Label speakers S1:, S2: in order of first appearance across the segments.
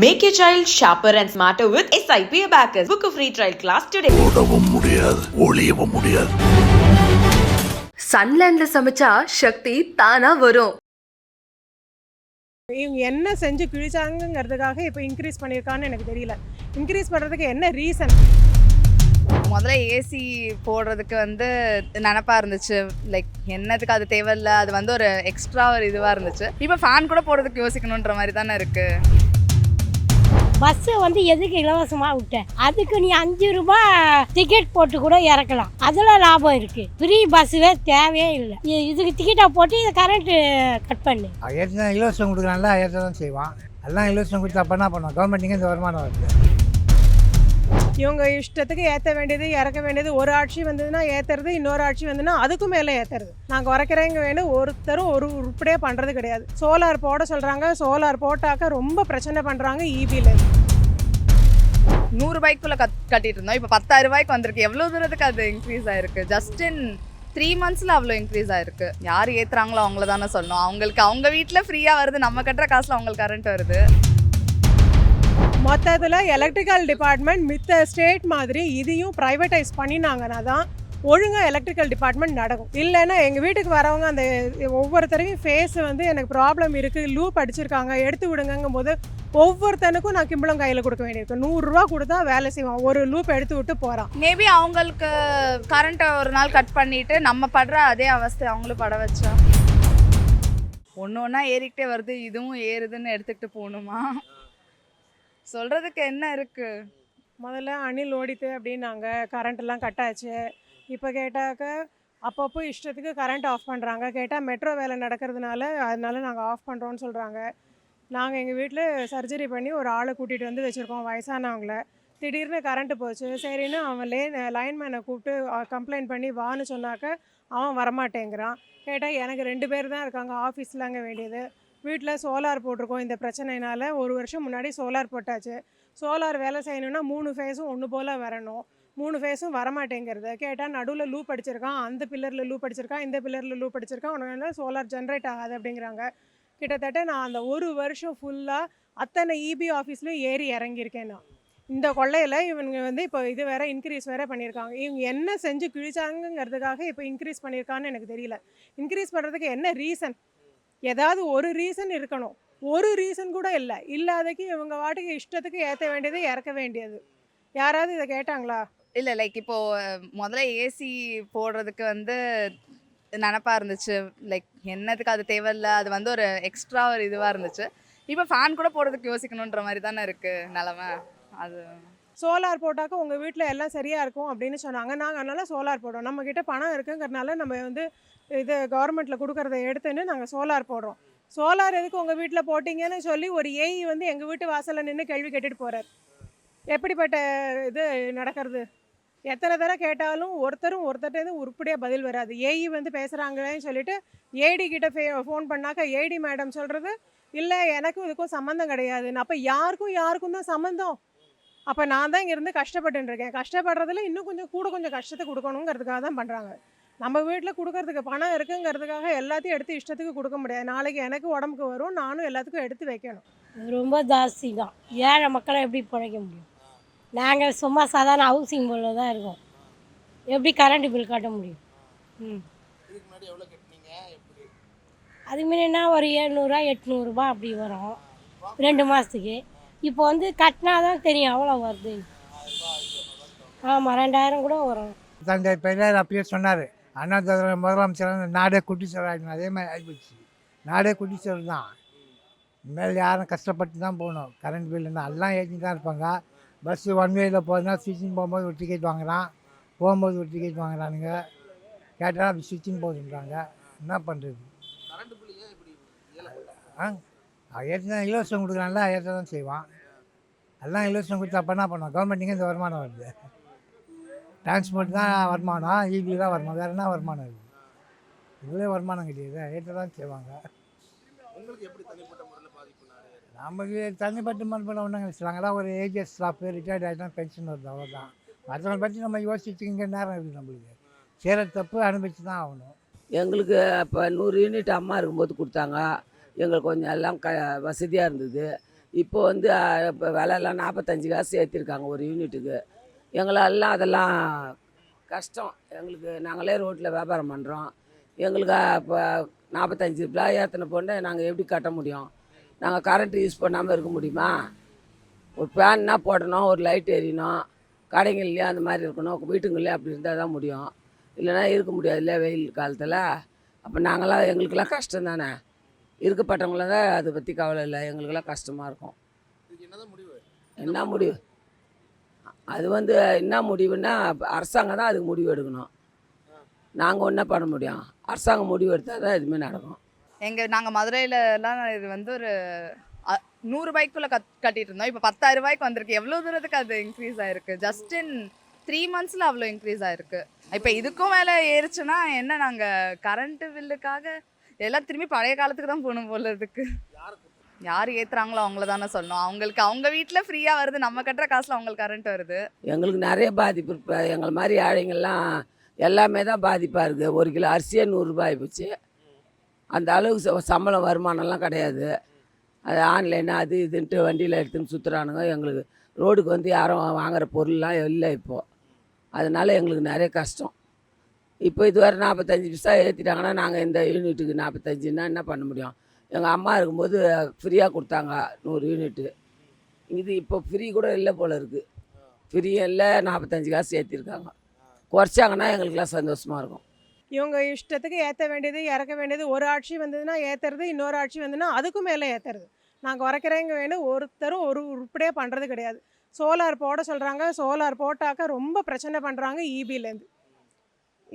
S1: Make your child sharper and smarter with SIP Abacus. Book a free trial class today.
S2: ஓடவும் முடியாது, ஒளியவும் முடியாது.
S3: சன்லேண்ட்ல சமைச்சா சக்தி தானா வரும்.
S4: இவங்க என்ன செஞ்சு கிழிச்சாங்கிறதுக்காக இப்போ இன்க்ரீஸ் பண்ணியிருக்கான்னு எனக்கு தெரியல. இன்க்ரீஸ் பண்ணுறதுக்கு என்ன ரீசன்?
S5: முதல்ல ஏசி போடுறதுக்கு நினப்பாக இருந்துச்சு, லைக் என்னதுக்கு அது தேவையில்ல, அது ஒரு எக்ஸ்ட்ரா ஒரு இதுவாக இருந்துச்சு. இப்போ ஃபேன் கூட போடுறதுக்கு யோசிக்கணுன்ற மாதிரி தானே இருக்குது.
S6: பஸ்ஸு எதுக்கு இலவசமாக விட்டேன், அதுக்கு நீ 5 ரூபாய் டிக்கெட் போட்டு கூட இறக்கலாம், அதில் லாபம் இருக்குது. ஃப்ரீ பஸ்ஸுவே தேவையே இல்லை, இதுக்கு டிக்கெட்டை போட்டு இதை கரண்ட்டு கட் பண்ணு.
S7: ஏற்கனவே இலவசம் கொடுக்குறாங்களா, ஏற்ற தான் செய்வான். எல்லாம் இலவசம் கொடுத்தா பண்ணா பண்ணுவோம். கவர்மெண்ட்டுங்க இந்த வருமானம் வருது.
S4: இவங்க இஷ்டத்துக்கு ஏற்ற வேண்டியது இறக்க வேண்டியது, ஒரு ஆட்சி வந்ததுன்னா ஏற்றுறது, இன்னொரு ஆட்சி வந்ததுன்னா அதுக்கும் மேலே ஏற்றுறது. நாங்கள் உரைக்கிறவங்க வேணும், ஒருத்தரும் ஒரு உருப்படியே பண்ணுறது கிடையாது. சோலார் போட சொல்கிறாங்க, சோலார் போட்டாக்க ரொம்ப பிரச்சனை பண்ணுறாங்க. ஈபியில்
S5: 100 ரூபாய்க்குள்ளே கட்டிட்டு இருந்தோம், இப்போ 10,000 ரூபாய்க்கு வந்திருக்கு. எவ்வளோ தூரத்துக்கு அது இன்க்ரீஸ் ஆகிருக்கு? ஜஸ்ட் இன் 3 monthஸில் அவ்வளோ இன்க்ரீஸ் ஆகிருக்கு. யார் ஏற்றுறாங்களோ அவங்கள தானே சொல்லணும். அவங்களுக்கு அவங்க வீட்டில் ஃப்ரீயாக வருது, நம்ம கட்டுற காசில் அவங்களுக்கு கரண்ட் வருது.
S4: மொத்தத்தில் எலக்ட்ரிக்கல் டிபார்ட்மெண்ட் மித்த ஸ்டேட் மாதிரி இதையும் ப்ரைவேட்டைஸ் பண்ணினாங்கன்னா தான் ஒழுங்காக எலக்ட்ரிக்கல் டிபார்ட்மெண்ட் நடக்கும். இல்லைன்னா எங்கள் வீட்டுக்கு வரவங்க அந்த ஒவ்வொருத்தரையும் ஃபேஸ் எனக்கு ப்ராப்ளம் இருக்குது, லூப் அடிச்சிருக்காங்க, எடுத்து விடுங்கும் போது ஒவ்வொருத்தனுக்கும் நான் கிம்பளம் கையில் கொடுக்க வேண்டியிருக்கு. 100 ரூபா கொடுத்தா வேலை செய்வான், ஒரு லூப் எடுத்து விட்டு போகிறான்.
S5: மேபி அவங்களுக்கு கரண்ட்டை ஒரு நாள் கட் பண்ணிவிட்டு நம்ம படுற அதே அவஸ்தை அவங்களும் பட வச்சா ஒன்று ஒன்றா ஏறிக்கிட்டே வருது, இதுவும் ஏறுதுன்னு எடுத்துக்கிட்டு போகணுமா? சொல்கிறதுக்கு என்ன இருக்குது?
S4: முதல்ல அணில் ஓடித்து அப்படின்னாங்க, கரண்ட்டெல்லாம் கட் ஆச்சு. இப்போ கேட்டாக்க அப்பப்போ இஷ்டத்துக்கு கரண்ட் ஆஃப் பண்ணுறாங்க. கேட்டால் மெட்ரோ வேலை நடக்கிறதுனால அதனால நாங்கள் ஆஃப் பண்ணுறோன்னு சொல்கிறாங்க. நாங்கள் எங்கள் வீட்டில் சர்ஜரி பண்ணி ஒரு ஆளை கூட்டிகிட்டு வந்து வச்சுருக்கோம், வயசானவங்கள. திடீர்னு கரண்ட்டு போச்சு. சரின்னு அவன் லைன்மேனை கூப்பிட்டு கம்ப்ளைண்ட் பண்ணி வான்னு சொன்னாக்க அவன் வரமாட்டேங்கிறான். கேட்டால் எனக்கு 2 பேர் தான் இருக்காங்க, ஆஃபீஸில் அங்கே வேண்டியது. வீட்டில் சோலார் போட்டிருக்கோம். இந்த பிரச்சனைனால 1 வருஷம் முன்னாடி சோலார் போட்டாச்சு. சோலார் வேலை செய்யணுன்னா 3 ஃபேஸும் ஒன்று போல் வரணும். 3 ஃபேஸும் வரமாட்டேங்கிறது. கேட்டால் நடுவில் லூப் அடிச்சிருக்கான், அந்த பில்லரில் லூப் அடிச்சிருக்கான், இந்த பில்லரில் லூப் அடிச்சிருக்கான், உடனே சோலார் ஜென்ரேட் ஆகாது அப்படிங்கிறாங்க. கிட்டத்தட்ட நான் அந்த 1 வருஷம் ஃபுல்லாக அத்தனை இபி ஆஃபீஸ்லையும் ஏறி இறங்கியிருக்கேன். நான் இந்த கொள்ளையில் இவங்க இப்போ இது வேறு இன்க்ரீஸ் வேறு பண்ணியிருக்காங்க. இவங்க என்ன செஞ்சு கிழிச்சாங்கிறதுக்காக இப்போ இன்க்ரீஸ் பண்ணியிருக்கான்னு எனக்கு தெரியல. இன்க்ரீஸ் பண்ணுறதுக்கு என்ன ரீசன்? ஏதாவது ஒரு ரீசன் இருக்கணும். ஒரு ரீசன் கூட இல்லை. இல்லாதக்கு இவங்க வாட்டுக்கு இஷ்டத்துக்கு ஏற்ற வேண்டியது இறக்க வேண்டியது. யாராவது இதை கேட்டாங்களா?
S5: இல்லை, லைக் இப்போது முதல்ல ஏசி போடுறதுக்கு நினப்பாக இருந்துச்சு, லைக் என்னதுக்கு அது தேவையில்ல, அது ஒரு எக்ஸ்ட்ரா ஒரு இதுவாக இருந்துச்சு. இப்போ ஃபேன் கூட போடுறதுக்கு யோசிக்கணுன்ற மாதிரி தானே இருக்குது நிலமை. அது
S4: சோலார் போட்டாக்க உங்கள் வீட்டில் எல்லாம் சரியாக இருக்கும் அப்படின்னு சொன்னாங்க. நாங்கள் அதனால் சோலார் போடுறோம். நம்மக்கிட்ட பணம் இருக்குங்கிறதுனால நம்ம இது கவர்மெண்ட்டில் கொடுக்குறத எடுத்துன்னு நாங்கள் சோலார் போடுறோம். சோலார் எதுக்கு உங்கள் வீட்டில் போட்டிங்கன்னு சொல்லி ஒரு ஏஇ எங்கள் வீட்டு வாசலில் நின்று கேள்வி கேட்டுட்டு போகிறார். எப்படிப்பட்ட இது நடக்கிறது? எத்தனை தடவை கேட்டாலும் ஒருத்தர்கிட்ட உருப்படியாக பதில் வராது. ஏஇ பேசுகிறாங்களேன்னு சொல்லிட்டு ஏடி கிட்ட ஃபோன் பண்ணாக்க ஏடி மேடம் சொல்கிறது இல்லை, எனக்கும் இதுக்கும் சம்மந்தம் கிடையாதுன்னு. அப்போ யாருக்கும் தான் சம்மந்தம். அப்போ நான் தான் இங்கேருந்து கஷ்டப்பட்டுருக்கேன். கஷ்டப்படுறதுல இன்னும் கொஞ்சம் கஷ்டத்தை கொடுக்கணுங்கிறதுக்காக தான் பண்ணுறாங்க. நம்ம வீட்டில் கொடுக்கறதுக்கு பணம் இருக்குங்கிறதுக்காக எல்லாத்தையும் எடுத்து இஷ்டத்துக்கு கொடுக்க முடியாது. நாளைக்கு எனக்கு உடம்புக்கு வரும், நானும் எல்லாத்துக்கும் எடுத்து வைக்கணும்.
S6: ரொம்ப ஜாஸ்தி தான். ஏழை மக்களை எப்படி பிழைக்க முடியும்? நாங்கள் சும்மா சாதாரண ஹவுசிங் போர்டில் தான் இருக்கோம், எப்படி கரண்ட் பில் கட்ட முடியும்? அதுக்கு முன்னாடினா ஒரு 700 800 அப்படி வரும் 2 மாதத்துக்கு. இப்போ கட்டினா தான் தெரியும் எவ்வளோ வருது. ஆமாம், 2000 கூட வரும்.
S7: தந்தை பெரியார் அப்பயே சொன்னார், அண்ணா முதலமைச்சர் நாடே குட்டிச்சவர் ஆகிடும். அதே மாதிரி ஆகிப்போச்சு. நாடே குட்டிச்சவர் தான். இனிமேல் யாரும் கஷ்டப்பட்டு தான் போகணும். கரண்ட் பில்லுன்னா எல்லாம் ஏற்றி தான் இருப்பாங்க. பஸ்ஸு 1 வேயில் போகுதுன்னா ஸ்விட்சிங் போகும்போது ஒரு டிக்கெட் வாங்குறான், போகும்போது ஒரு டிக்கெட் வாங்குறானுங்க. கேட்டால் அப்படி ஸ்விட்சிங் போகுதுன்றாங்க. என்ன பண்ணுறது? ஏற்கனவே இலவசம் கொடுக்குறாங்களா, ஏற்ற தான் செய்வான். எல்லாம் இலவசம் கொடுத்தா பண்ணா பண்ணுவோம். கவர்மெண்ட்டுங்க இந்த வருமானம் வருது. டிரான்ஸ்போர்ட் தான் வருமானம், இபி தான் வருமானம், வேறு என்ன வருமானம் இருக்குது? இதுவே வருமானம் கிடையாது, ஏற்ற தான் செய்வாங்க. நமக்கு தனிப்பட்ட முறைப்பட ஒன்றும் வச்சுருவாங்களாம். ஒரு ஏஜஸ் ஸ்டாஃபு ரிட்டையர்ட் ஆகிட்டா பென்ஷன் வருது, அவ்வளோதான். மற்றவங்களை பற்றி நம்ம யோசிச்சுங்க நேரம் இருக்குது. நம்மளுக்கு செய்கிற தப்பு அனுபவிச்சு தான் ஆகணும்.
S8: எங்களுக்கு இப்போ 100 யூனிட் அம்மா இருக்கும்போது கொடுத்தாங்க. எங்களுக்கு கொஞ்சம் எல்லாம் வசதியாக இருந்தது. இப்போ வந்து இப்போ விலையெல்லாம் 45 காசு ஏற்றிருக்காங்க ஒரு யூனிட்டுக்கு. எங்களெல்லாம் அதெல்லாம் கஷ்டம் எங்களுக்கு. நாங்களே ரோட்டில் வியாபாரம் பண்ணுறோம். எங்களுக்கு இப்போ 45 ரூபா ஏற்றின பொண்ணை நாங்கள் எப்படி கட்ட முடியும்? நாங்கள் கரண்ட் யூஸ் பண்ணாமல் இருக்க முடியுமா? ஒரு ஃபேன்னா போடணும், ஒரு லைட் எரியணும், கடைங்கள்லேயும் அந்த மாதிரி இருக்கணும், வீட்டுங்கள்லேயும் அப்படி இருந்தால் தான் முடியும். இல்லைன்னா இருக்க முடியாது இல்லையா வெயில் காலத்தில். அப்போ நாங்களாம் எங்களுக்கெல்லாம் கஷ்டம் தானே. இருக்கப்பட்டவங்கள தான் அதை பற்றி கவலை இல்லை, எங்களுக்கெல்லாம் கஷ்டமாக இருக்கும். என்ன முடிவு? அது வந்து என்ன முடிவுன்னா அரசாங்கம் தான் அதுக்கு முடிவு எடுக்கணும். நாங்கள் ஒன்றா பண்ண முடியும்? அரசாங்கம் முடிவு எடுத்தால் தான் எதுவுமே நடக்கும்.
S5: நாங்கள் மதுரையிலலாம் இது வந்து ஒரு 100 ரூபாய்க்குள்ளே கட்டிட்டு இருந்தோம். இப்போ 10,000 ரூபாய்க்கு வந்திருக்கு. எவ்வளோ தூரத்துக்கு அது இன்க்ரீஸ் ஆயிருக்கு? ஜஸ்ட் இன் 3 மந்த்ஸில் அவ்வளோ இன்க்ரீஸ் ஆயிருக்கு. இப்போ இதுக்கும் மேலே ஏறிச்சுன்னா என்ன, நாங்கள் கரண்ட்டு பில்லுக்காக எல்லாம் திரும்பி பழைய காலத்துக்கு தான் போகணும் போல இதுக்கு. யார் ஏற்றுறாங்களோ அவங்கள தானே சொல்லணும். அவங்களுக்கு அவங்க வீட்டில் ஃப்ரீயாக வருது, நம்ம கட்டுற காசில் அவங்களுக்கு கரண்ட் வருது.
S8: எங்களுக்கு நிறைய பாதிப்பு. இப்போ எங்களை மாதிரி ஆளுங்கள்லாம் எல்லாமே தான் பாதிப்பாக இருக்குது. 1 கிலோ அரிசியே 100 ரூபாய் ஆகிப்போச்சு. அந்த அளவுக்கு சம்பளம் வருமானம்லாம் கிடையாது. அது ஆன்லைனு அது இதுன்ட்டு வண்டியில் எடுத்துன்னு சுற்றுறானுங்க. எங்களுக்கு ரோடுக்கு வந்து யாரும் வாங்குகிற பொருள்லாம் இல்லை இப்போது. அதனால் எங்களுக்கு நிறைய கஷ்டம். இப்போ இதுவரை 45 பைசா ஏற்றிட்டாங்கன்னா நாங்கள் இந்த யூனிட்டுக்கு 45ன்னா என்ன பண்ண முடியும்? எங்கள் அம்மா இருக்கும்போது ஃப்ரீயாக கொடுத்தாங்க 100 யூனிட்டு. இது இப்போ ஃப்ரீ கூட இல்லை போல் இருக்குது. ஃப்ரீயும் இல்லை, 45 காசு ஏற்றிருக்காங்க. குறைச்சாங்கன்னா எங்களுக்கெல்லாம் சந்தோஷமாக இருக்கும்.
S4: இவங்க இஷ்டத்துக்கு ஏற்ற வேண்டியது இறக்க வேண்டியது. ஒரு ஆட்சி வந்ததுன்னா ஏற்றுறது, இன்னொரு ஆட்சி வந்ததுன்னா அதுக்கும் மேலே ஏற்றுறது. நாங்கள் குறைக்கிறேங்க வேணும், ஒருத்தரும் ஒரு உருப்படியாக பண்ணுறது கிடையாது. சோலார் போட சொல்கிறாங்க, சோலார் போட்டாக்க ரொம்ப பிரச்சனை பண்ணுறாங்க ஈபிலேருந்து.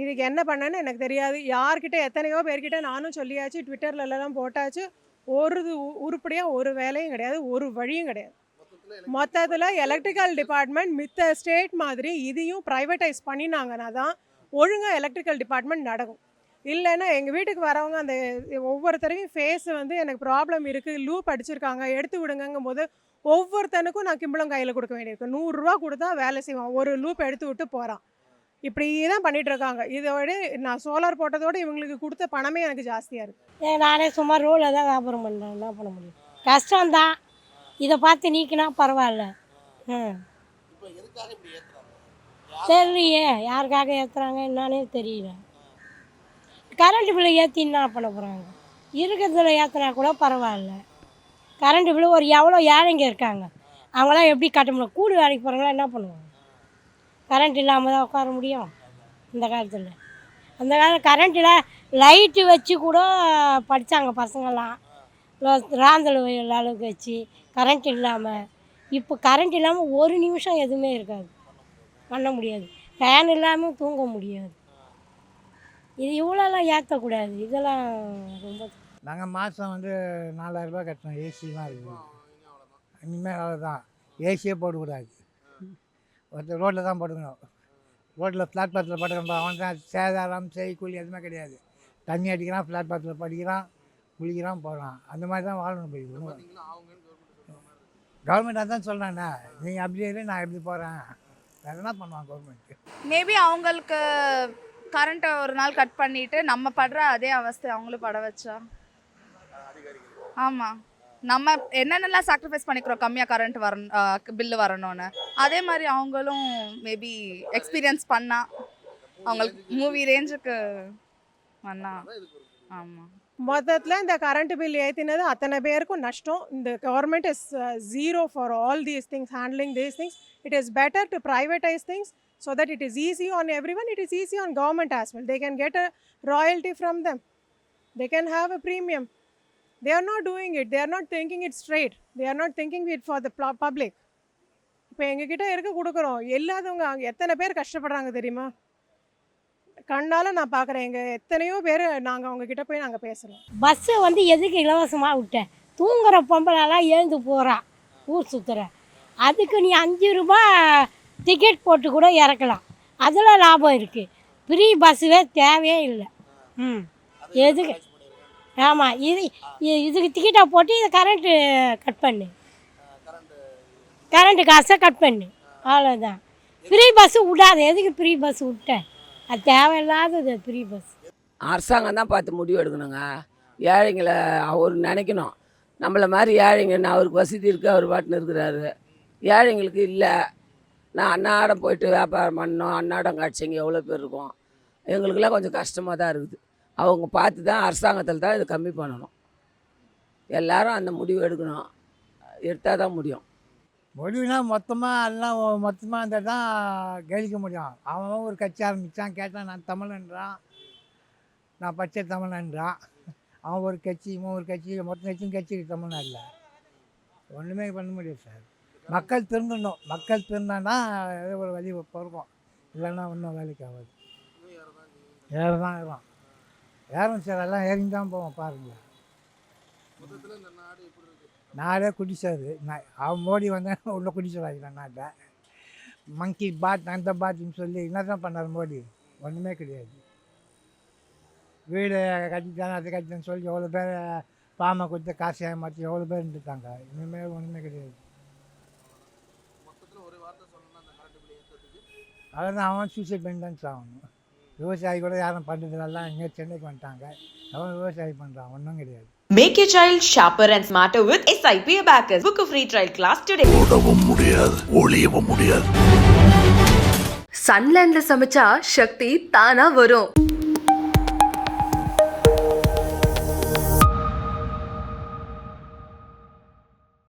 S4: இதுக்கு என்ன பண்ணேன்னு எனக்கு தெரியாது. யார்கிட்ட எத்தனையோ பேர்கிட்ட நானும் சொல்லியாச்சு, ட்விட்டர்லலாம் போட்டாச்சு. ஒரு உருப்படியாக ஒரு வேலையும் கிடையாது, ஒரு வழியும் கிடையாது. மொத்தத்தில் எலக்ட்ரிக்கல் டிபார்ட்மெண்ட் மித்த ஸ்டேட் மாதிரி இதையும் ப்ரைவேட்டைஸ் பண்ணினாங்கன்னா தான் ஒழுங்காக எலக்ட்ரிக்கல் டிபார்ட்மெண்ட் நடக்கும். இல்லைன்னா எங்கள் வீட்டுக்கு வரவங்க அந்த ஒவ்வொருத்தரையும் ஃபேஸ் வந்து எனக்கு ப்ராப்ளம் இருக்குது, லூப் அடிச்சிருக்காங்க, எடுத்து விடுங்கும் போது ஒவ்வொருத்தனுக்கும் நான் கிம்பளம் கையில் கொடுக்க வேண்டியிருக்கும். 100 ரூபா கொடுத்தா வேலை செய்வான், ஒரு லூப் எடுத்து விட்டு போகிறான். இப்படி தான் பண்ணிகிட்ருக்காங்க. இதோட நான் சோலார் போட்டதோடு இவங்களுக்கு கொடுத்த பணமே எனக்கு ஜாஸ்தியாக இருக்குது.
S6: நானே சும்மா ரோடில் தான் வியாபாரம் பண்ணுறேன், என்ன பண்ண முடியும்? கஷ்டம்தான். இதை பார்த்து நீக்கினா பரவாயில்ல. தெரியலையே யாருக்காக ஏற்றுறாங்க என்னன்னே தெரியல. கரண்ட் பில்லு ஏற்றி என்ன பண்ண போகிறாங்க? இருக்கிறதுல ஏற்றினா கூட பரவாயில்ல. கரண்ட் பில்லு ஒரு எவ்வளோ ஏழைங்க இருக்காங்க, அவங்களாம் எப்படி கட்ட முடியும்? கூலி வேலைக்கு போகிறாங்களா என்ன பண்ணுவாங்க? கரண்ட் இல்லாமல் தான் உட்கார முடியும் இந்த காலத்தில். அந்த காலம் கரண்ட்டில் லைட்டு வச்சு கூட படித்தாங்க பசங்கள்லாம், ராந்தல் அளவுக்கு வச்சு. கரண்ட் இல்லாமல் இப்போ கரண்ட் இல்லாமல் ஒரு நிமிஷம் எதுவுமே இருக்காது, பண்ண முடியாது. ஃபேன் இல்லாமல் தூங்க முடியாது. இது இவ்வளோலாம் ஏற்றக்கூடாது, இதெல்லாம் ரொம்ப.
S7: நாங்கள் மாதம் வந்து 4000 ரூபாய் கட்டணும். ஏசிலாம் இருக்குது. இனிமேல் அவ்வளோதான், ஏசியே போடக்கூடாது. ஒருத்தர் ரோட்டில் தான் போட்டுக்கணும். ரோட்டில் பிளாட்பாத்தில் போட்டுக்கணும். அவன் தான் சேதாரம் செய்கூலி எதுவுமே கிடையாது. தண்ணி அடிக்கிறான், பிளாட்பாத்தில் படிக்கிறான், குளிக்கிறான், போகிறான். அந்த மாதிரி தான் வாழணும். போய் கவர்மெண்ட் அதான் சொல்கிறாண்ணா, நீங்கள் அப்படி இல்லை, நான் எப்படி போகிறேன், வேறு என்ன பண்ணுவான் கவர்மெண்ட்டு?
S5: மேபி அவங்களுக்கு கரண்ட்டை ஒரு நாள் கட் பண்ணிவிட்டு நம்ம படுற அதே அவஸ்தை அவங்களும் பட வச்சா. ஆமாம், நம்ம என்னென்னலாம் சாக்ரிஃபைஸ் பண்ணிக்கிறோம் கம்மியாக கரண்ட் வரணும், பில்லு வரணும்னு, அதே மாதிரி அவங்களும் மேபி எக்ஸ்பீரியன்ஸ் பண்ணால் அவங்களுக்கு மூவி ரேஞ்சுக்கு பண்ணா. ஆமாம்,
S4: மொத்தத்தில் இந்த கரண்ட் பில் ஏற்றினது அத்தனை பேருக்கும் நஷ்டம். இந்த government is zero for all these things, handling these things. It is better to privatise things so that it is easy on everyone. It is easy on government as well. They can get a royalty from them, they can have a premium. They are not doing it, they are not thinking it straight, they are not thinking it for the public. இப்போ எங்ககிட்ட இருக்க கொடுக்குறோம், எல்லாதவங்க அங்கே எத்தனை பேர் கஷ்டப்படுறாங்க தெரியுமா? கண்ணால் நான் பார்க்குறேன். எங்கள் எத்தனையோ பேர் நாங்கள் அவங்கக்கிட்ட போய் நாங்கள் பேசுகிறோம்.
S6: பஸ்ஸை வந்து எதுக்கு இலவசமாக விட்டேன்? தூங்குற பொம்பளெல்லாம் எழுந்து போகிறா, ஊர் சுற்றுற. அதுக்கு நீ 5 ரூபா டிக்கெட் போட்டு கூட இறக்கலாம், அதில் லாபம் இருக்குது. ஃப்ரீ பஸ்ஸுவே தேவையே இல்லை. எதுக்கு? ஆமாம், இதுக்கு டிக்கெட்டை போட்டு இதை கரண்ட்டு கட் பண்ணு, கரண்ட்டு காசை கட் பண்ணு, அவ்வளோதான். ஃப்ரீ பஸ்ஸு விடாத. எதுக்கு ஃப்ரீ பஸ் விட்டேன்? அது தேவையில்லாதது ஃப்ரீ பஸ்.
S8: அரசாங்கம் தான் பார்த்து முடிவு எடுக்கணுங்க. ஏழைங்களை அவர் நினைக்கணும். நம்மளை மாதிரி ஏழைங்கன்னு அவருக்கு வசதி இருக்குது, அவர் பாட்டுன்னு இருக்கிறாரு. ஏழைங்களுக்கு இல்லை. நான் அன்னாடம் போயிட்டு வியாபாரம் பண்ணோம், அன்னாடம் காட்சிங்க எவ்வளோ பேர் இருக்கும். எங்களுக்கெல்லாம் கொஞ்சம் கஷ்டமாக தான் இருக்குது. அவங்க பார்த்து தான் அரசாங்கத்தில் தான் இதை கம்மி பண்ணணும். எல்லாரும் அந்த முடிவு எடுக்கணும், எடுத்தால் தான் முடியும்.
S7: முடிவுனா மொத்தமாக எல்லாம் மொத்தமாக இருந்தால் தான் கழிக்க முடியும். அவன் ஒரு கட்சி ஆரம்பித்தான், கேட்டால் நான் தமிழன்றான், நான் பச்சை தமிழன்றான். அவன் ஒரு கட்சி, இவன் ஒரு கட்சி, மொத்த கட்சியும் கட்சி தமிழ்நாட்டில் ஒன்றுமே பண்ண முடியாது சார். மக்கள் திருந்தணும். மக்கள் திருந்தானா ஏதோ ஒரு வழி பிறக்கும், இல்லைன்னா ஒன்றும் வேலைக்கு ஆகாது. ஏறும் ஏறும் சார், எல்லாம் ஏறிங்க தான் போவோம் பாருங்கள். நாடே குடிச்சாரு. அவன் மோடி வந்தால் உள்ள குடிச்சாரு நாட்டை. மங்கி பாத் அந்த பாத்துன்னு சொல்லி என்ன தான் பண்ணார் மோடி? ஒன்றுமே கிடையாது. வீடு கட்டித்தானே அதை கட்டித்தான்னு சொல்லி எவ்வளோ பேர் பாமை கொடுத்து காசு ஏமாற்றி எவ்வளோ பேர் இருந்துட்டாங்க. இனிமேல் ஒன்றுமே கிடையாது. அதான் அவன் சூசைட் பண்ணி தான் சாகணும். விவசாயி கூட யாரும் பண்ணுறதுலாம் இங்கே சென்னைக்கு வந்துட்டாங்க. அவன் விவசாயி பண்ணுறான், ஒன்றும் கிடையாது.
S1: Make your child sharper and smarter with SIP Abacus. Book a free trial class today.
S2: ஓடவும் முடியாது, ஒளியவும் முடியாது.
S3: சன்லேண்ட்ல சமைச்சா சக்தி தானா வரும்.